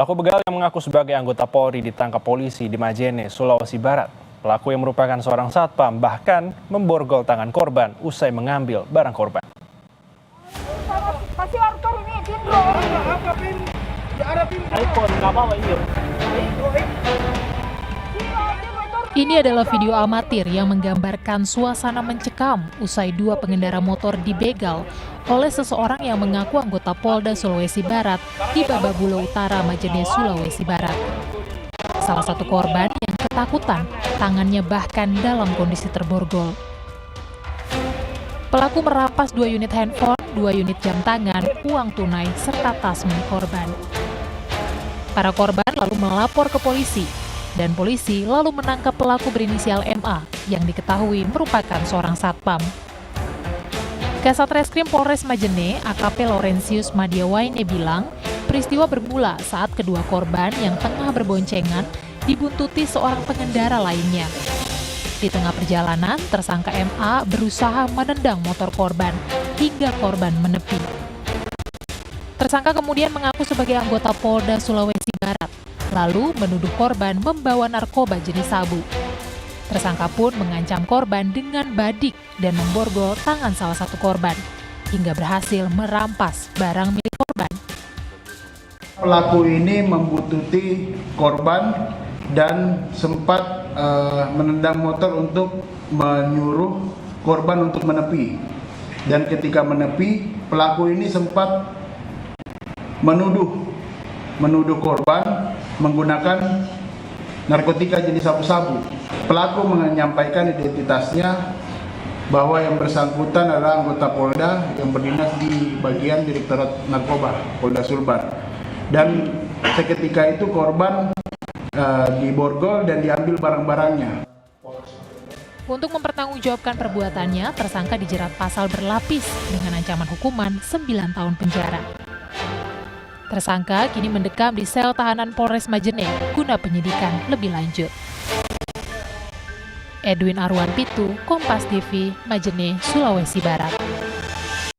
Pelaku begal yang mengaku sebagai anggota Polri ditangkap polisi di Majene, Sulawesi Barat. Pelaku yang merupakan seorang satpam bahkan memborgol tangan korban usai mengambil barang korban. Ini adalah video amatir yang menggambarkan suasana mencekam usai dua pengendara motor dibegal oleh seseorang yang mengaku anggota Polda Sulawesi Barat di Bababula Utara, Majene, Sulawesi Barat. Salah satu korban yang ketakutan, tangannya bahkan dalam kondisi terborgol. Pelaku merampas 2 unit handphone, 2 unit jam tangan, uang tunai, serta tas milik korban. Para korban lalu melapor ke polisi, dan polisi lalu menangkap pelaku berinisial MA yang diketahui merupakan seorang satpam. Kasat Reskrim Polres Majene, AKP Laurentius Madiawaine bilang, peristiwa bermula saat kedua korban yang tengah berboncengan dibuntuti seorang pengendara lainnya. Di tengah perjalanan, tersangka MA berusaha menendang motor korban hingga korban menepi. Tersangka kemudian mengaku sebagai anggota Polda Sulawesi Barat, lalu menuduh korban membawa narkoba jenis sabu. Tersangka pun mengancam korban dengan badik dan memborgol tangan salah satu korban, hingga berhasil merampas barang milik korban. Pelaku ini membuntuti korban dan sempat menendang motor untuk menyuruh korban untuk menepi. Dan ketika menepi, pelaku ini sempat menuduh korban menggunakan narkotika jenis sabu-sabu. Pelaku menyampaikan identitasnya bahwa yang bersangkutan adalah anggota Polda yang berdinas di bagian Direktorat Narkoba Polda Sulbar. Dan seketika itu korban diborgol dan diambil barang-barangnya. Untuk mempertanggungjawabkan perbuatannya, tersangka dijerat pasal berlapis dengan ancaman hukuman 9 tahun penjara. Tersangka kini mendekam di sel tahanan Polres Majene guna penyidikan lebih lanjut. Edwin Arwan Pitu, Kompas TV, Majene, Sulawesi Barat.